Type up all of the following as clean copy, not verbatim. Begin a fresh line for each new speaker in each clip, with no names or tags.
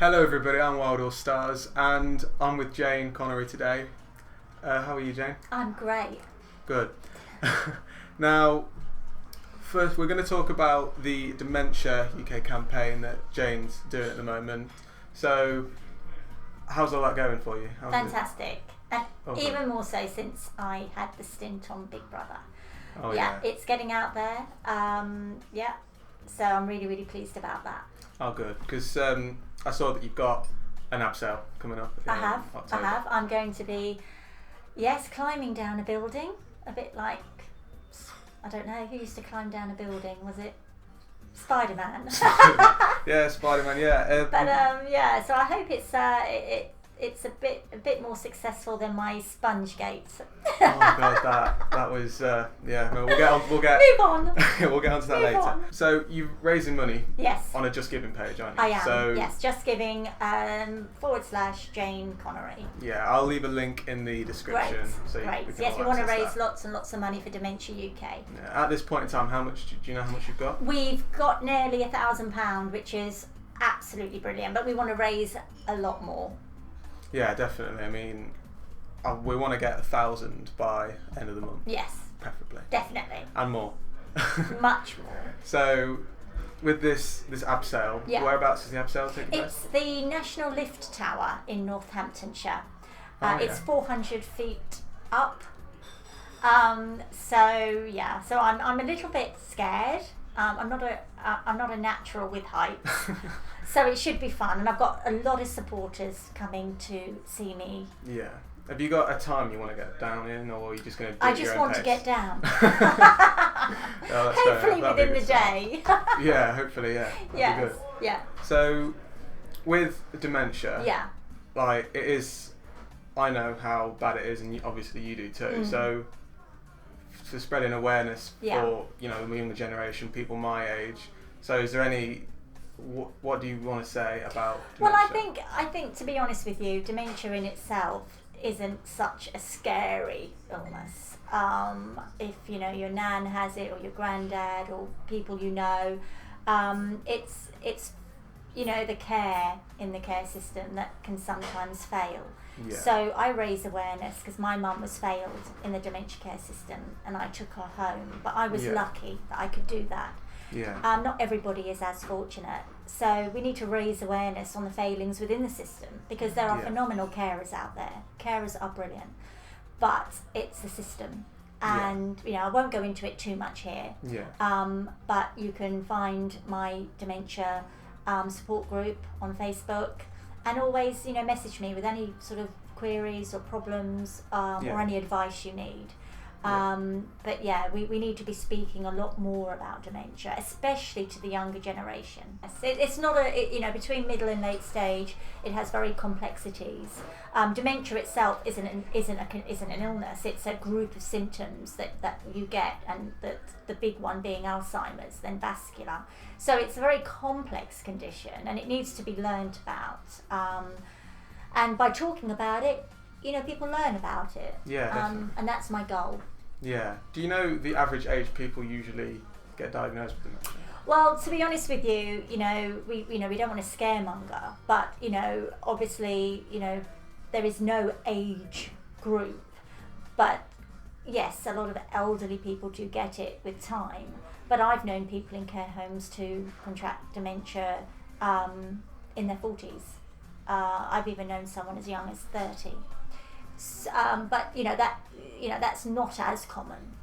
Hello everybody, I'm Wild All Stars and I'm with Jayne Connery today. How are you, Jayne?
I'm great.
Good. Now, first we're going to talk about the Dementia UK campaign that Jayne's doing at the moment. So, how's all that going for you?
Fantastic. And even
good.
more so since I had the stint on Big Brother.
Oh,
It's getting out there. So I'm really, really pleased about that.
Oh, good. Because I saw that you've got an abseil coming up in October.
I have. I'm going to be, climbing down a building. A bit like, I don't know, who used to climb down a building? Was it Spider-Man?
Yeah, Spider-Man, yeah.
But so I hope it's a bit more successful than my sponge gates.
Oh god, that was no, we'll get
Move on.
we'll get onto that later.
On.
So you're raising money
Yes.
on a Just Giving page, aren't you?
I am.
So,
yes, Just Giving / Jayne Connery.
Yeah, I'll leave a link in the description.
Great.
So
Great.
we can
Yes,
all
we want to
access
raise
that.
lots and lots of money for Dementia UK.
Yeah, at this point in time, how much do you know how much you've got?
We've got nearly £1,000, which is absolutely brilliant, but we want to raise a lot more.
Yeah, definitely. I mean, we want to get 1,000 by end of the month.
Yes.
Preferably.
Definitely.
And more.
Much more.
So, with this abseil, whereabouts is the abseil taking place?
It's the National Lift Tower in Northamptonshire. It's 400 feet up. So I'm a little bit scared. I'm not a natural with heights. So it should be fun, and I've got a lot of supporters coming to see me.
Yeah. Have you got a time you want to get down in, or are you just going to do
I
it
just
your own
want
pace?
to get down.
Hopefully
within the day.
Yeah, hopefully, yeah. That'd be good.
Yeah.
So, with dementia,
Yeah.
like, it is, I know how bad it is, and obviously you do too. So, for spreading awareness for, the younger generation, people my age, so is there any... What do you want to say about dementia?
Well, I think to be honest with you, dementia in itself isn't such a scary illness. If your nan has it, or your granddad, or people it's the care in the care system that can sometimes fail.
Yeah.
So I raise awareness because my mum was failed in the dementia care system, and I took her home. But I was lucky that I could do that.
Yeah.
Not everybody is as fortunate, so we need to raise awareness on the failings within the system, because there are phenomenal carers out there. Carers are brilliant, but it's the system, and I won't go into it too much here.
Yeah.
But you can find my dementia support group on Facebook, and always message me with any sort of queries or problems or any advice you need. But we need to be speaking a lot more about dementia, especially to the younger generation. It's not between middle and late stage, it has very complexities. Dementia itself isn't an illness. It's a group of symptoms that you get, and the big one being Alzheimer's, then vascular. So it's a very complex condition, and it needs to be learned about. And by talking about it, people learn about it.
Yeah, definitely.
And that's my goal.
Yeah. Do you know the average age people usually get diagnosed with dementia?
Well, to be honest with you, we don't want to scaremonger, but obviously, there is no age group. But yes, a lot of elderly people do get it with time. But I've known people in care homes to contract dementia in their 40s. I've even known someone as young as 30. But that's not as common.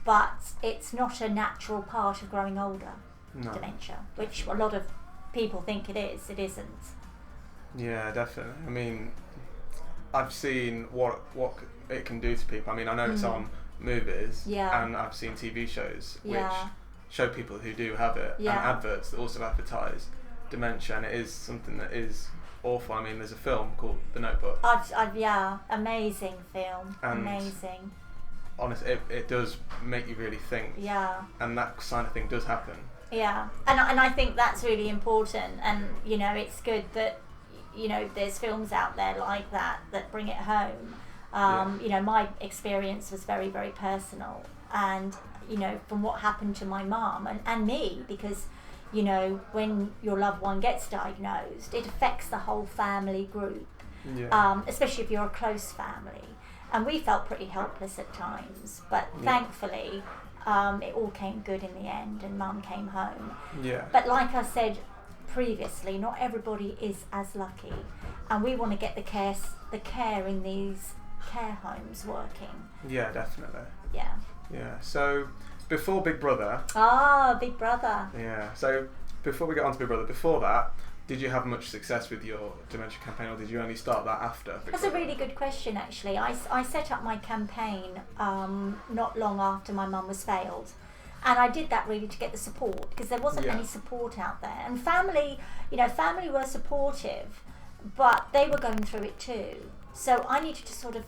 But it's not a natural part of growing older.
No.
Dementia, which a lot of people think it is. It isn't.
Yeah, definitely. I mean, I've seen what it can do to people. I mean, I know it's on movies, and I've seen TV shows which show people who do have it, and adverts that also advertise dementia, and it is something that is awful. I mean, there's a film called The Notebook.
Amazing film.
And
amazing.
Honestly, it does make you really think.
Yeah.
And that kind of thing does happen.
Yeah, and I think that's really important, and it's good that there's films out there like that bring it home. My experience was very, very personal, and from what happened to my mom and me, because you know, when your loved one gets diagnosed, it affects the whole family group, especially if you're a close family. And we felt pretty helpless at times, but thankfully it all came good in the end, and Mum came home.
Yeah.
But like I said previously, not everybody is as lucky, and we want to get the care in these care homes working.
Yeah, definitely.
Yeah.
Yeah. So before Big Brother.
Big Brother.
Yeah. So before we get on to Big Brother, before that, did you have much success with your dementia campaign, or did you only start that after Big
That's
Brother?
a really good question, actually. I set up my campaign not long after my mum was failed. And I did that really to get the support, because there wasn't any support out there. And family were supportive, but they were going through it too. So I needed to sort of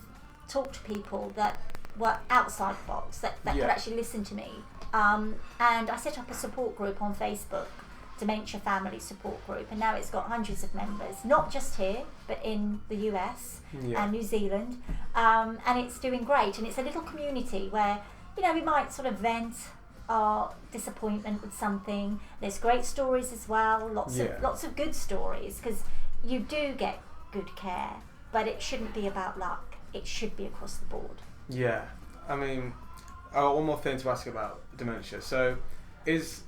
talk to people that were outside the box, that could actually listen to me. And I set up a support group on Facebook, Dementia Family Support Group, and now it's got hundreds of members, not just here, but in the US and New Zealand. And it's doing great. And it's a little community where, you know, we might sort of vent our disappointment with something. There's great stories as well, lots of good stories, because you do get good care, but it shouldn't be about luck. It should be across the board.
Yeah, I mean, I got one more thing to ask about dementia. So, is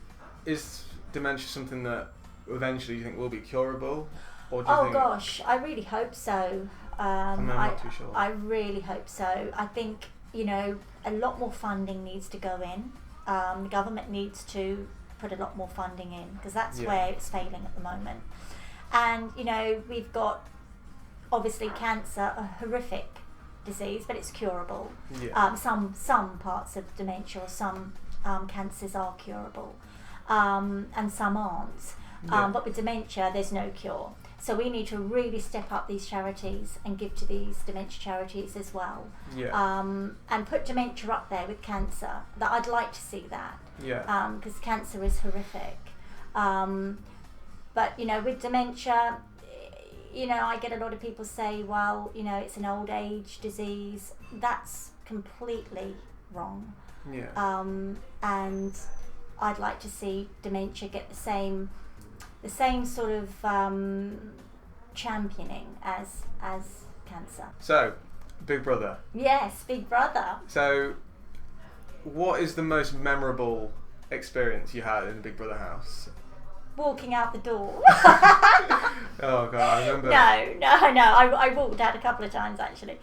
dementia something that eventually you think will be curable, or do you think?
Gosh, I really hope so.
I'm not too sure.
I really hope so. I think, you know, a lot more funding needs to go in. The government needs to put a lot more funding in, because that's where it's failing at the moment. And, you know, we've got, obviously, cancer, a horrific disease, but it's curable. Some parts of dementia, or some cancers are curable, and some aren't. But with dementia, there's no cure. So we need to really step up these charities and give to these dementia charities as well. And put dementia up there with cancer. That I'd like to see that. Because cancer is horrific. But, you know, with dementia, you know, I get a lot of people say, well, you know, it's an old age disease. That's completely wrong. And I'd like to see dementia get the same sort of championing as cancer.
So, Big Brother.
Yes, Big Brother.
So, what is the most memorable experience you had in the Big Brother house?
Walking out the door.
Oh God, I remember.
No. I walked out a couple of times, actually.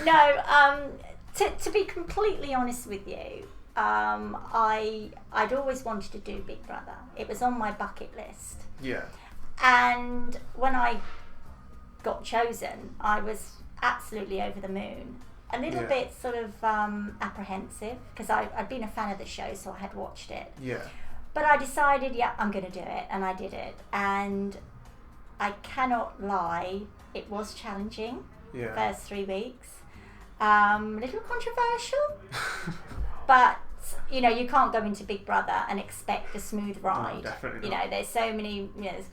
No, to be completely honest with you, I'd always wanted to do Big Brother. It was on my bucket list.
Yeah.
And when I got chosen, I was absolutely over the moon. A little bit sort of apprehensive, because I'd been a fan of the show, so I had watched it.
Yeah.
But I decided, I'm going to do it, and I did it. And I cannot lie, it was challenging. First 3 weeks. A little controversial. But, you know, you can't go into Big Brother and expect a smooth ride.
No, definitely
not. You know, there's so many, you know, there's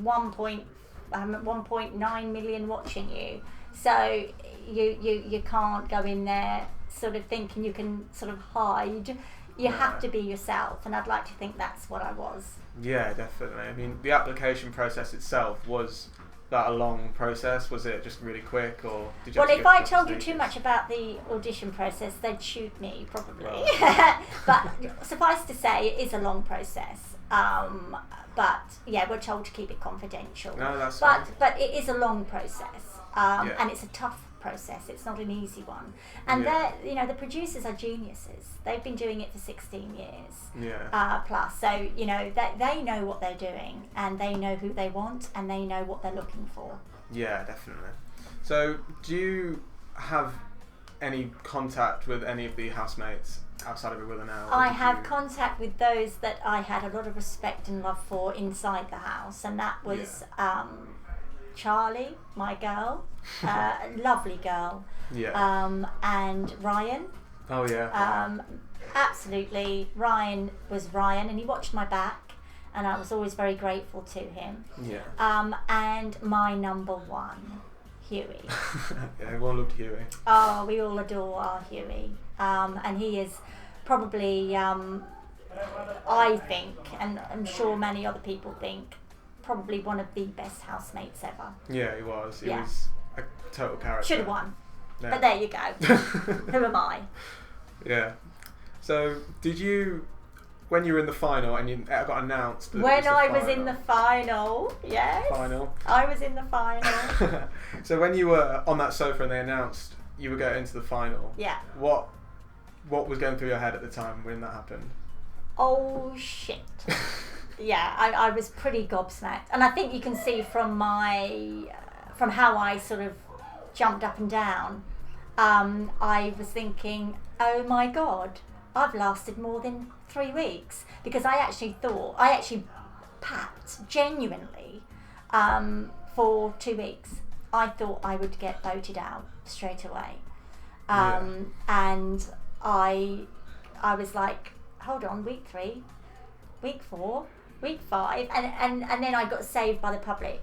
1.9 million watching you. So you can't go in there sort of thinking you can sort of hide. You have to be yourself, and I'd like to think that's what I was.
Yeah, definitely. I mean, the application process itself, was that a long process? Was it just really quick, or did you?
Well, if I told you too much about the audition process, they'd shoot me probably. Right. But suffice to say, it is a long process. But yeah, we're told to keep it confidential.
No, that's fine.
But it is a long process, and it's a tough process. It's not an easy one. And you know, the producers are geniuses. They've been doing it for 16 years plus. So, you know, they know what they're doing, and they know who they want, and they know what they're looking for.
Yeah, definitely. So, do you have any contact with any of the housemates outside of Big Brother now?
I have contact with those that I had a lot of respect and love for inside the house, and that was Charlie, my girl, lovely girl, and Ryan.
Oh yeah.
Absolutely, Ryan was Ryan, and he watched my back, and I was always very grateful to him.
Yeah.
And my number one, Huey.
Yeah, everyone loved Huey.
Oh, we all adore our Huey. And he is probably I think, and I'm sure many other people think, probably one of the best housemates ever.
Yeah, he was. He was a total character.
Should have won. Yeah. But there you go. Who am I?
Yeah. So, did you, when you were in the final and you got announced that
when I was in the final, yes.
Final.
I was in the final.
So when you were on that sofa and they announced you were going into the final, what was going through your head at the time when that happened?
Oh shit. Yeah, I was pretty gobsmacked, and I think you can see from how I sort of jumped up and down. I was thinking, oh my God, I've lasted more than 3 weeks, because I actually packed genuinely for 2 weeks. I thought I would get voted out straight away, and I was like, hold on, week 3, week 4, week 5, and then I got saved by the public,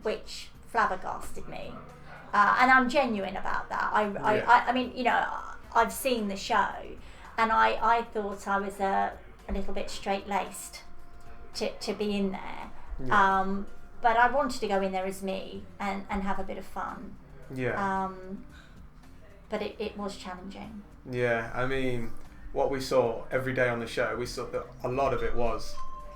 which flabbergasted me, and I'm genuine about that. I mean, you know, I've seen the show, and I thought I was a little bit straight-laced to be in there, but I wanted to go in there as me and have a bit of fun.
Yeah.
But it was challenging.
Yeah, I mean, what we saw every day on the show, we saw that a lot of it was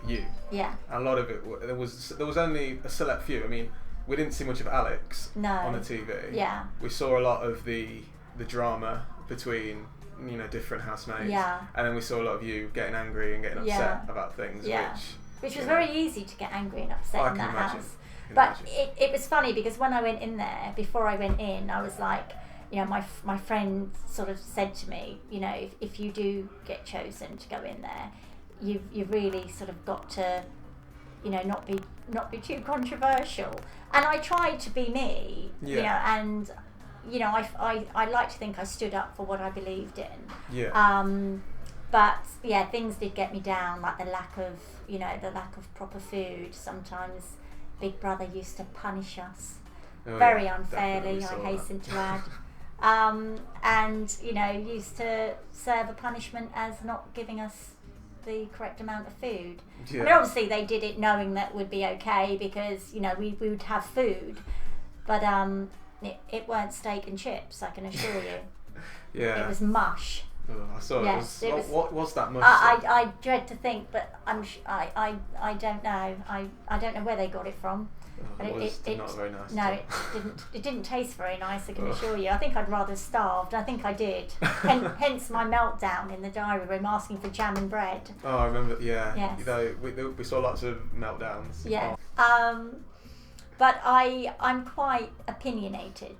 you.
Yeah.
A lot of it, there was only a select few. I mean, we didn't see much of Alex on the TV.
Yeah.
We saw a lot of the drama between, you know, different housemates.
Yeah.
And then we saw a lot of you getting angry and getting upset about things.
Yeah. Which was very easy to get angry and upset in that house.
But
it was funny, because when I went in there, before I went in, I was like, you know, my friend sort of said to me, you know, if you do get chosen to go in there, you've really sort of got to, you know, not be too controversial. And I tried to be me, you know, and you know, I like to think I stood up for what I believed in.
Yeah.
But yeah, things did get me down, like the lack of proper food. Sometimes Big Brother used to punish us very unfairly, I hasten to add. And you know, used to serve a punishment as not giving us the correct amount of food. Yeah. I mean, obviously they did it knowing that would be okay, because you know we would have food, but it weren't steak and chips, I can assure you.
Yeah.
It was mush.
Oh, I saw it was, what was that mush?
I dread to think, but I don't know. I don't know where they got it from.
But it not very nice.
No, it didn't taste very nice, I can assure you. I think I'd rather starved. I think I did. Hence my meltdown in the diary room asking for jam and bread.
Oh, I remember. Yeah.
Yes.
You know, we saw lots of meltdowns.
Yeah. But I'm quite opinionated,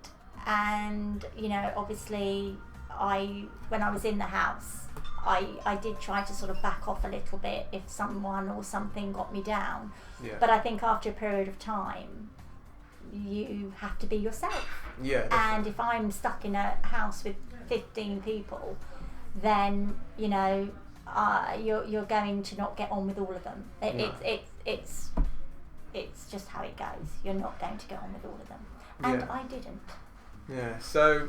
and you know, obviously, when I was in the house, I did try to sort of back off a little bit if someone or something got me down.
Yeah.
But I think after a period of time, you have to be yourself.
Yeah. Definitely.
And if I'm stuck in a house with 15 people, then you know, you're going to not get on with all of them. It's just how it goes. You're not going to get on with all of them, and I didn't.
Yeah. So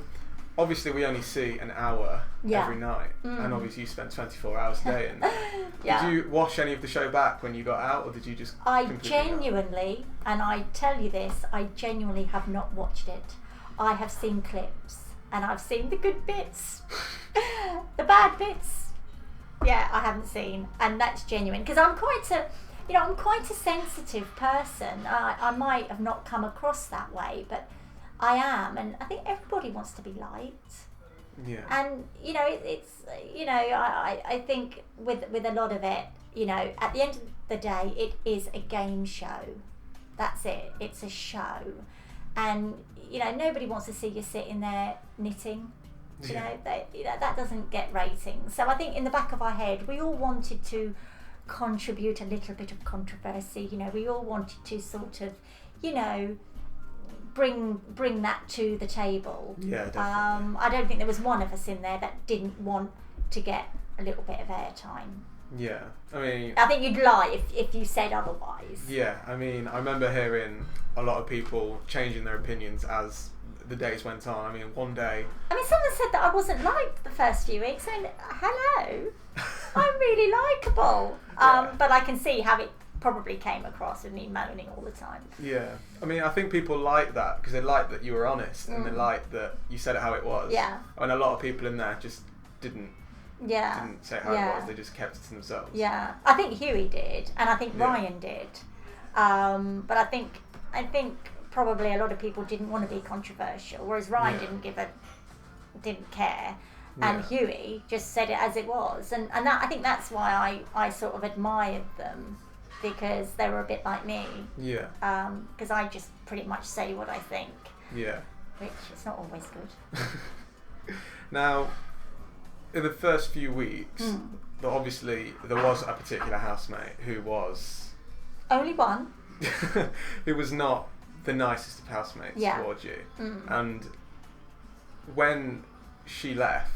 obviously we only see an hour every night, and obviously you spent 24 hours a day in there. Did you watch any of the show back when you got out, or did you just?
I genuinely, and I tell you this, I genuinely have not watched it. I have seen clips, and I've seen the good bits, the bad bits. Yeah, I haven't seen, and that's genuine, because I'm quite a sensitive person. I might have not come across that way, but I am, and I think everybody wants to be liked.
Yeah.
And you know, it's you know, I think with a lot of it, you know, at the end of the day, it is a game show. That's it. It's a show, and you know, nobody wants to see you sitting there knitting. You know, that doesn't get ratings. So I think in the back of our head, we all wanted to contribute a little bit of controversy. You know, we all wanted to sort of, you know, bring that to the table.
Yeah, definitely.
I don't think there was one of us in there that didn't want to get a little bit of airtime.
Yeah, I mean,
I think you'd lie if you said otherwise.
Yeah, I mean, I remember hearing a lot of people changing their opinions as the days went on. I mean, one day...
I mean, someone said that I wasn't liked the first few weeks, and hello, I'm really likeable.
Yeah.
But I can see how it probably came across with me moaning all the time.
Yeah, I mean, I think people like that because they like that you were honest and they like that you said it how it was.
Yeah.
And a lot of people in there just didn't say how it was, they just kept it to themselves.
Yeah, I think Huey did, and I think Ryan did. But I think probably a lot of people didn't want to be controversial, whereas Ryan didn't care. And Huey just said it as it was, and that, I think that's why I sort of admired them, because they were a bit like me.
Yeah.
Because I just pretty much say what I think.
Yeah.
Which is not always good.
Now, in the first few weeks, obviously there was a particular housemate who was...
Only one.
who was not the nicest of housemates towards you. And when she left,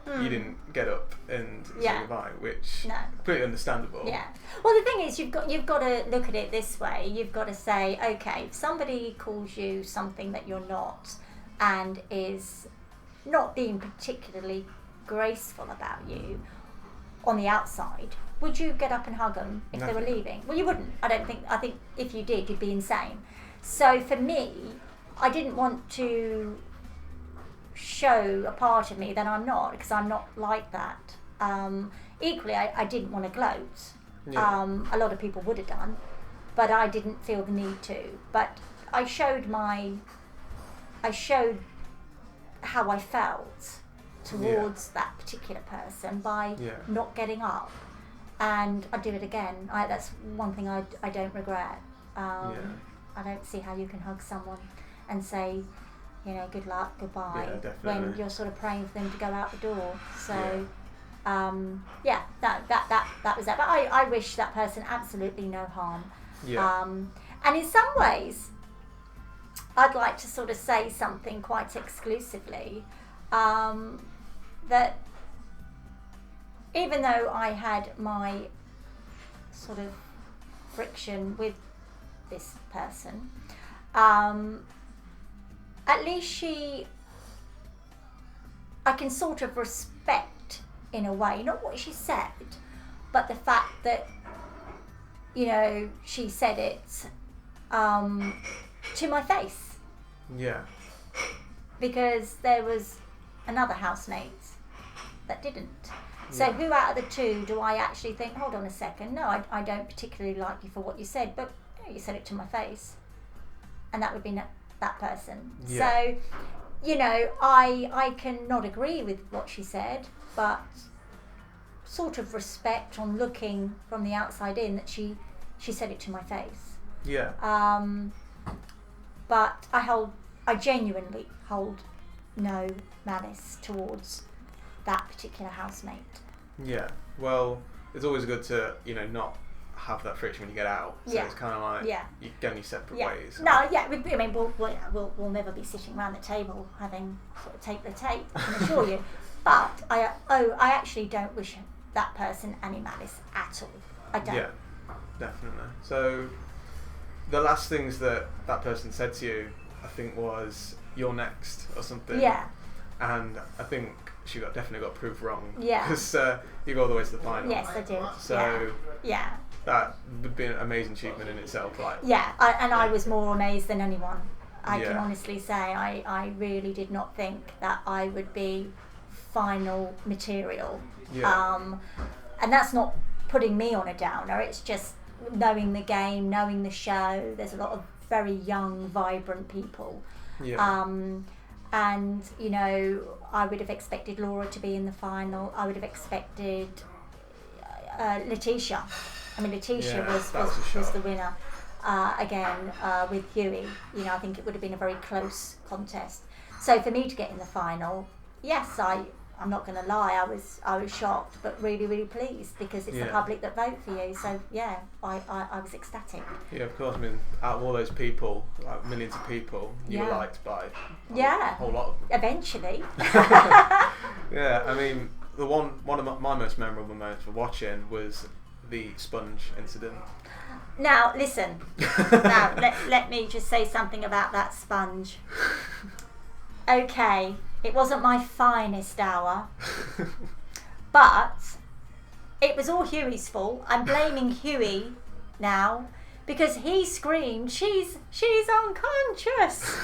you didn't get up and say goodbye, which completely understandable.
Yeah. Well, the thing is, you've got to look at it this way. You've got to say, okay, if somebody calls you something that you're not, and is not being particularly graceful about you on the outside, would you get up and hug them if they were leaving? Well, you wouldn't. I think if you did, you'd be insane. So for me, I didn't want to show a part of me that I'm not, because I'm not like that. Equally, I didn't want to gloat. A lot of people would have done, but I didn't feel the need to. But I showed how I felt towards that particular person by not getting up, and I'd do it again. That's one thing I don't regret. I don't see how you can hug someone and say, good luck, goodbye, when you're sort of praying for them to go out the door. So that was that. But I wish that person absolutely no harm. And in some ways, I'd like to sort of say something quite exclusively, that even though I had my sort of friction with this person, at least I can sort of respect, in a way, not what she said, but the fact that, she said it to my face.
Yeah.
Because there was another housemate that didn't. So who out of the two do I actually think, hold on a second, no, I don't particularly like you for what you said, but you said it to my face. And that would be that person. So, I can not agree with what she said, but sort of respect on looking from the outside in that she said it to my face.
Yeah.
But I genuinely hold no malice towards that particular housemate.
Yeah. Well, it's always good to, not have that friction when you get out. So it's kind of like you're going your separate ways.
No, I mean, we'll never be sitting around the table having sort of tape the tape, I can assure you. But I actually don't wish that person any malice at all. I don't.
Yeah, definitely. So the last things that person said to you, I think, was "you're next" or something.
Yeah.
And I think she definitely got proved wrong.
Yeah.
Because you got all the way to the final.
Yes, I did.
So
yeah.
That would be an amazing achievement in itself.
I was more amazed than anyone. I can honestly say I really did not think that I would be final material. And that's not putting me on a downer. It's just knowing the game, knowing the show. There's a lot of very young, vibrant people. And I would have expected Laura to be in the final. I would have expected Letitia. I mean, Letitia was the winner again with Huey. I think it would have been a very close contest. So for me to get in the final, yes, I'm not going to lie, I was shocked, but really, really pleased, because it's the public that vote for you. So I was ecstatic.
Yeah, of course. I mean, out of all those people, like millions of people, you were liked by a whole lot of them.
Eventually.
Yeah, I mean, one of my most memorable moments for watching was the sponge incident.
Now listen. Now let me just say something about that sponge. Okay, it wasn't my finest hour, but it was all Huey's fault. I'm blaming Huey now because he screamed, "She's unconscious."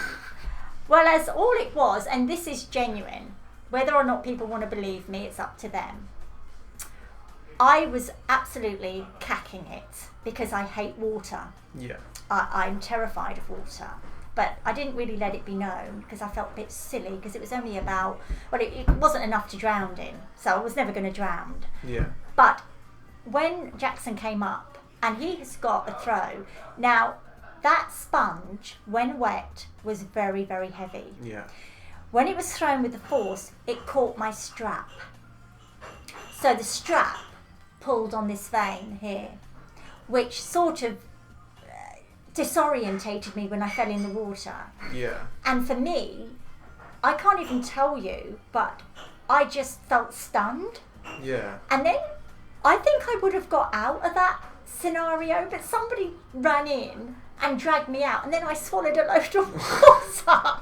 Whereas all it was, and this is genuine, whether or not people want to believe me, it's up to them. I was absolutely cacking it because I hate water.
Yeah.
I'm terrified of water. But I didn't really let it be known because I felt a bit silly because it was only about, well, it wasn't enough to drown in, so I was never going to drown.
Yeah.
But when Jackson came up and he has got a throw, now that sponge, when wet, was very, very heavy.
Yeah.
When it was thrown with the force, it caught my strap. So the strap pulled on this vein here, which sort of disorientated me when I fell in the water.
Yeah.
And for me, I can't even tell you, but I just felt stunned.
Yeah.
And then I think I would have got out of that scenario, but somebody ran in and dragged me out, and then I swallowed a load of water.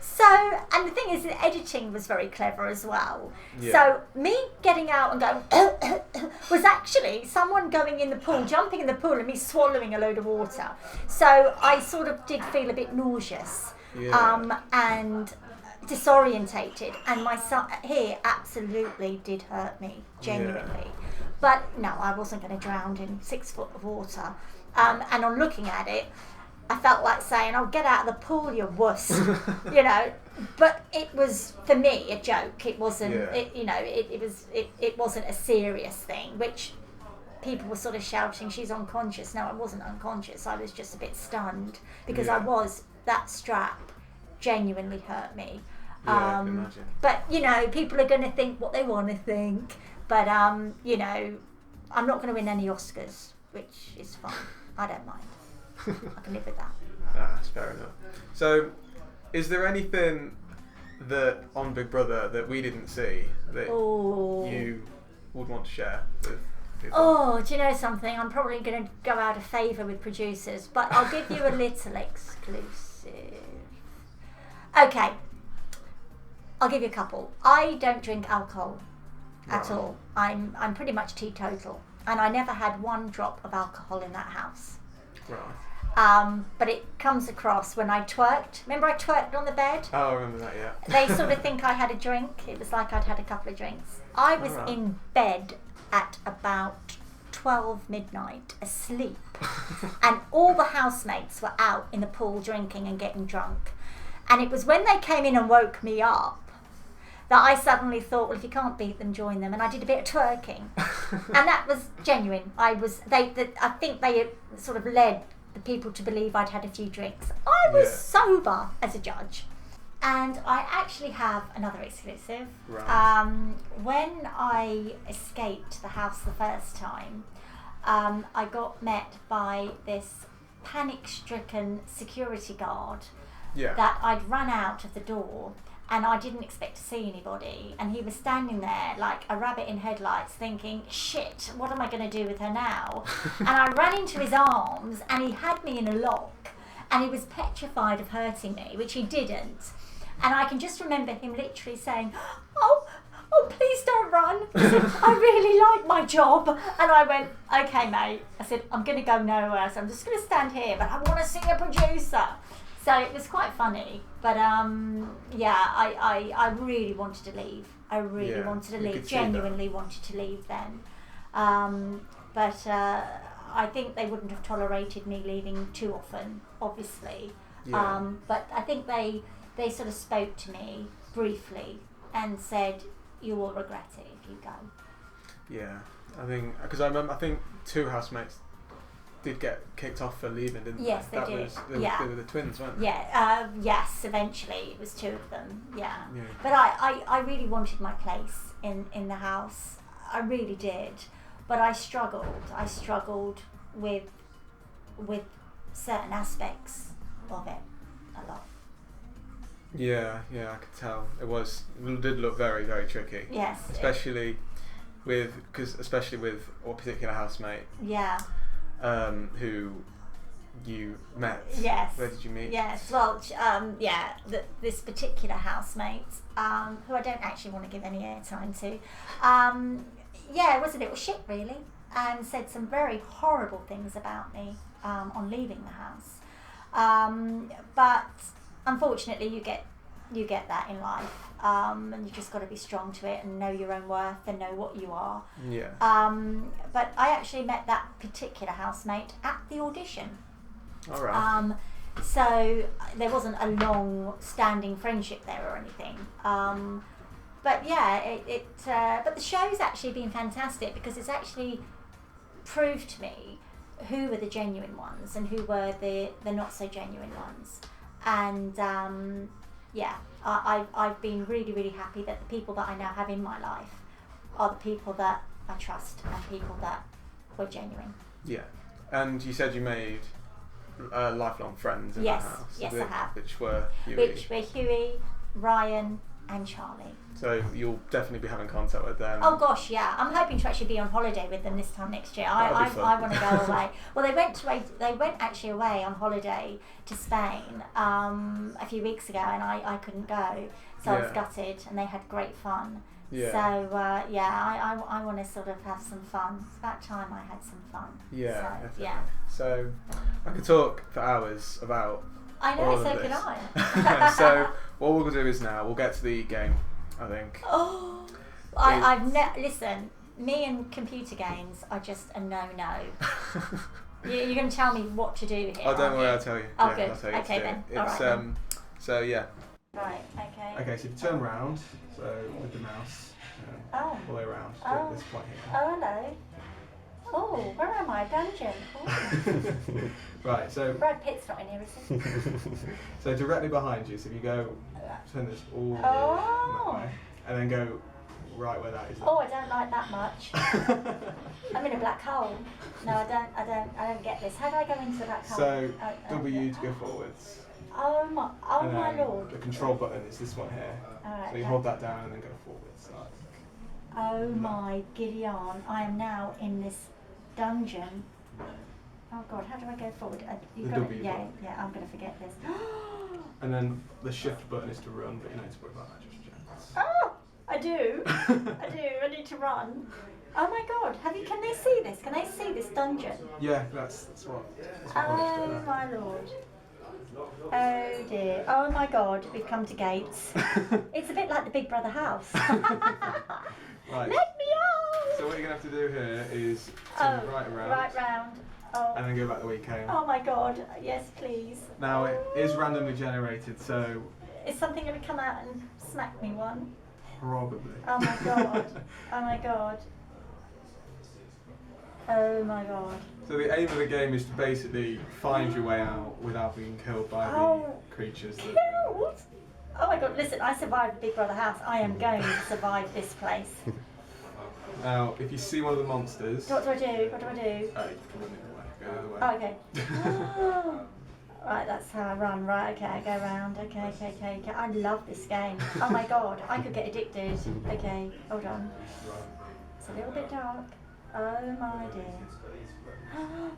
So, and the thing is, the editing was very clever as well. Yeah. So me getting out and going was actually someone going in the pool, jumping in the pool, and me swallowing a load of water. So I sort of did feel a bit nauseous, and disorientated, and my son here absolutely did hurt me, genuinely. Yeah. But no, I wasn't going to drown in 6 foot of water. And on looking at it, I felt like saying, "Oh, get out of the pool, you wuss," you know. But it was, for me, a joke. It wasn't, it wasn't a serious thing. Which people were sort of shouting, "She's unconscious." No, I wasn't unconscious. I was just a bit stunned because that strap genuinely hurt me.
Yeah, I can imagine.
But people are going to think what they want to think. But I'm not going to win any Oscars, which is fine. I don't mind. I can live with that.
That's fair enough. So, is there anything that on Big Brother that we didn't see that you would want to share with people?
Oh, do you know something? I'm probably going to go out of favour with producers, but I'll give you a little exclusive. Okay, I'll give you a couple. I don't drink alcohol at all. I'm pretty much teetotal, and I never had 1 drop of alcohol in that house.
Right.
But it comes across when I twerked. Remember I twerked on the bed?
Oh, I remember that, yeah.
They sort of think I had a drink. It was like I'd had a couple of drinks. I was in bed at about 12 midnight, asleep. And all the housemates were out in the pool drinking and getting drunk. And it was when they came in and woke me up that I suddenly thought, well, if you can't beat them, join them. And I did a bit of twerking. And that was genuine. I think they sort of led the people to believe I'd had a few drinks. I was sober as a judge. And I actually have another exclusive.
Right.
When I escaped the house the first time, I got met by this panic-stricken security guard that I'd run out of the door. And I didn't expect to see anybody. And he was standing there like a rabbit in headlights thinking, shit, what am I going to do with her now? And I ran into his arms and he had me in a lock. And he was petrified of hurting me, which he didn't. And I can just remember him literally saying, oh, please don't run. He said, I really like my job. And I went, okay, mate. I said, I'm going to go nowhere. So I'm just going to stand here, but I want to see a producer. So it was quite funny, but I really wanted to leave. I really wanted to leave, genuinely wanted to leave then. But I think they wouldn't have tolerated me leaving too often, obviously. Yeah. But I think they sort of spoke to me briefly and said, you will regret it if you go.
Yeah, I think 2 housemates did get kicked off for leaving, didn't they?
Yes, they did.
They were the twins, weren't they?
Yeah, yes, eventually it was 2 of them, yeah. But I really wanted my place in the house. I really did. But I struggled with certain aspects of it a lot.
Yeah, I could tell. It did look very, very tricky.
Yes.
Especially with one particular housemate.
Yeah.
Who you met.
Yes.
Where did you meet?
Yes. Well, this particular housemate, who I don't actually want to give any airtime to, it was a little shit really, and said some very horrible things about me on leaving the house. But unfortunately, you get that in life, and you just got to be strong to it and know your own worth and know what you are.
Yeah.
But I actually met that particular housemate at the audition.
All right.
So there wasn't a long-standing friendship there or anything. But but the show's actually been fantastic because it's actually proved to me who were the genuine ones and who were the not so genuine ones. And I've been really, really happy that the people that I now have in my life are the people that I trust and people that were genuine.
Yeah. And you said you made lifelong friends in that house.
Yes, I have.
Which were
Huey, Ryan and Charlie.
So you'll definitely be having contact with them.
Oh gosh, yeah. I'm hoping to actually be on holiday with them this time next year. I want to go away. Well, they went actually away on holiday to Spain a few weeks ago, and I couldn't go, so I was gutted. And they had great fun.
Yeah.
So I want to sort of have some fun. It's about time I had some fun.
Yeah.
So, yeah.
So I could talk for hours about.
I know.
all
So
of
could
this.
I.
So what we'll do is now we'll get to the game. I think.
Oh, listen. Me and computer games are just a no-no. You're going to tell me what to do here.
Oh, don't worry, I'll tell you.
Oh,
yeah,
good.
I'll tell you
Okay then.
It's,
all right. Then.
So yeah.
Right. Okay.
Okay, so if you turn round, so with the mouse, all the way around to this point here.
Oh, hello. Oh, where am I? Dungeon. Oh.
Right, so.
Brad Pitt's not in here, is he?
So directly behind you. So if you go, turn this all that way, and then go right where that is.
Oh, I don't like that much. I'm in a black hole. No, I don't get this. How do I go into the black hole?
So W to go forwards.
Oh my lord.
The control button is this one here.
Right,
so you hold that down and then go forwards.
Oh my giddy on. I am now in this dungeon. Oh god, how do I go forward?
The W button.
Yeah, I'm going to forget this.
And then the shift button is to run, but you don't need to worry about that just yet.
Oh, I do. I need to run. Oh my god, can they see this? Can they see this dungeon?
Yeah, that's what
oh my lord. Oh dear. Oh my god, we've come to gates. It's a bit like the Big Brother house.
Right.
Let me out!
So what you're going to have to do here is turn right around.
Right round. Oh.
And then go back the way you came.
Oh my god, yes please.
Now it is randomly generated, so...
Is something going to come out and smack me one?
Probably.
Oh my god. Oh my god. Oh my god.
So the aim of the game is to basically find your way out without being killed by the creatures.
Killed? Oh my god, listen, I survived the Big Brother house. I am going to survive this place.
Now, if you see one of the monsters...
What do I do? What do I do?
You can run the other way. Go the other way.
Oh, okay. Right, that's how I run. Right, okay, I go around. Okay. I love this game. Oh my god, I could get addicted. Okay, hold on. It's a little bit dark. Oh my dear.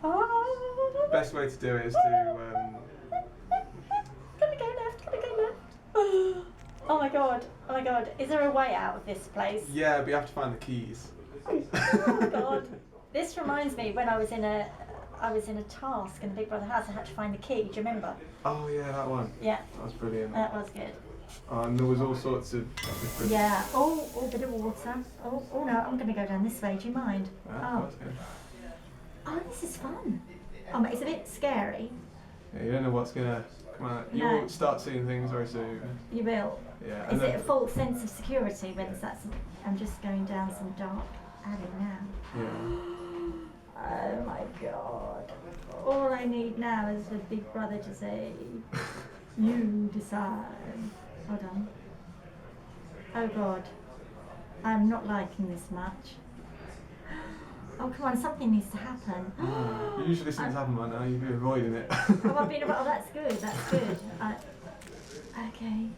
Oh.
Best way to do it is to...
Gonna go left. Oh my god. Is there a way out of this place?
Yeah, but you have to find the keys.
Oh my god. This reminds me when I was in a task in the Big Brother house. I had to find the key. Do you remember?
Oh yeah, that one.
Yeah.
That was brilliant.
That was good.
And there was all sorts of different...
Yeah. Oh, a bit of water. Oh no, I'm going to go down this way. Do you mind?
That's good.
Oh, this is fun. Oh, it's a bit scary.
Yeah, you don't know what's going to come out. You'll start seeing things very soon.
You will?
Yeah.
Is it a false sense of security when I'm just going down some dark alley now?
Yeah.
Oh my god. All I need now is the Big Brother to say, you decide. Hold on. Oh god. I'm not liking this much. Oh come on, something needs to happen.
Usually things happen by now, you've been avoiding it.
Oh, that's good, that's good. Okay.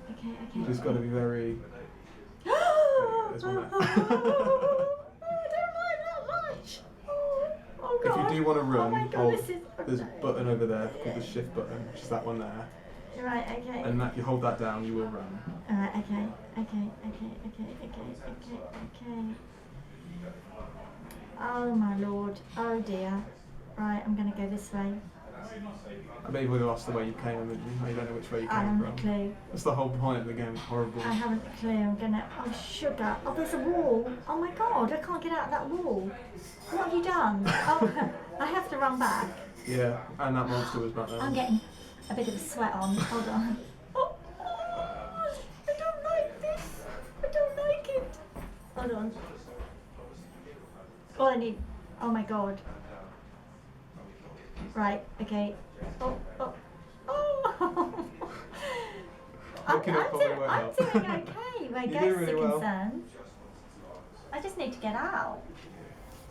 You just got to be very... There's one there.
I don't like that much. Oh God.
If you do want to run,
God,
there's a button over there called the shift button, which is that one there.
Right, okay.
And if you hold that down, you will run.
Alright, okay. Oh my lord. Oh dear. Right, I'm going to go this way.
I bet you would have lost the way you came, haven't you? You don't know which way you came from.
I haven't a clue.
That's the whole point of the game. Horrible.
I haven't a clue. I'm going to... Oh, sugar. Oh, there's a wall. Oh my God, I can't get out of that wall. What have you done? Oh, I have to run back.
Yeah, and that monster was back there.
I'm getting a bit of a sweat on. Hold on. Oh, I don't like this. I don't like it. Hold on. All I need... Oh my God. Right, okay. Oh. I'm doing okay where ghosts are concerned. I just need to get out.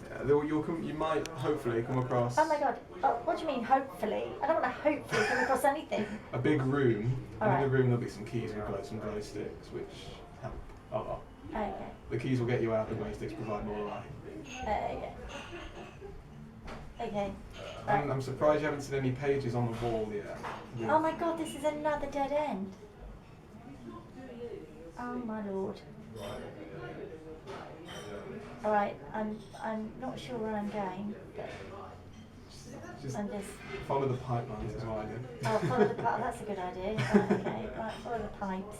Yeah, you might hopefully come across...
Oh my God. Oh, what do you mean, hopefully? I don't want to hopefully come across anything.
A big room.
Right.
In the room there'll be some keys with some glow sticks, which help a lot.
Okay.
The keys will get you out, the glow sticks provide more light.
Okay.
Right. I'm surprised you haven't seen any pages on the wall yet.
Oh my God, this is another dead end. Oh my Lord. Alright, I'm not sure where I'm going, but
just
I'm just...
follow the pipelines is what I do.
Oh, follow the pipe, that's a good idea. Right, okay, right, follow the pipes.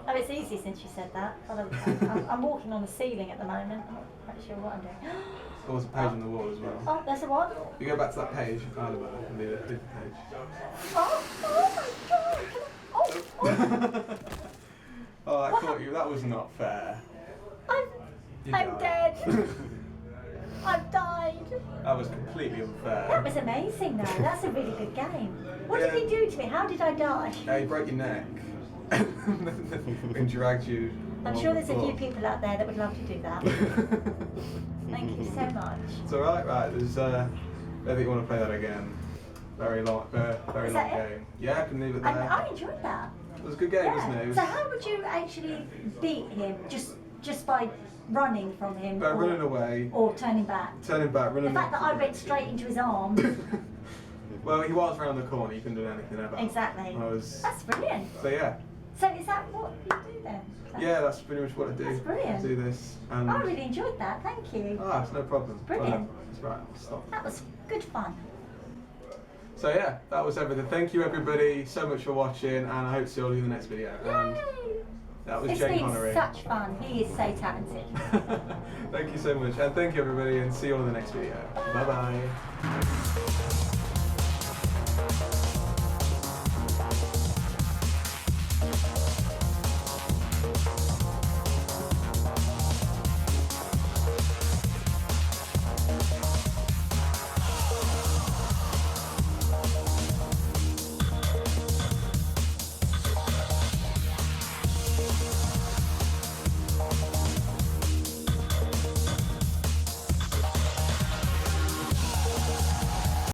Oh, it's easy since you said that. Follow the pipe. I'm walking on the ceiling at the moment. I'm not quite sure what I'm doing.
Oh, there's a page on the wall as well.
Oh, there's a what?
You go back to that page, the page.
Oh my God!
Oh, I caught you. That was not fair.
I'm dead. I've died.
That was completely unfair.
That was amazing though. That's a really good game. What did he do to me? How did I die?
He broke your neck and dragged you.
I'm sure there's a few people out there that would love to do that. Thank you so much.
It's alright, right. There's I think you want to play that again. Very long game. Yeah, I can leave it there.
I enjoyed that.
It was a good game, wasn't it?
So how would you actually beat him? Just by running from him?
By running away.
Or turning back?
Turning back, running.
The fact that I went straight into his arms.
Well, he was around the corner. You couldn't do anything about.
Exactly. That's brilliant.
So yeah.
So is that what you do then?
Yeah, that's pretty much what I do.
That's brilliant.
I do this. And
I really enjoyed that. Thank you.
Ah, it's no problem.
Brilliant.
That's right. Stop.
That was good fun.
So yeah, that was everything. Thank you everybody so much for watching, and I hope to see all of you in the next video. And that was Jayne Connery.
It's been such fun. He is so talented.
Thank you so much, and thank you everybody, and see you all in the next video. Bye bye.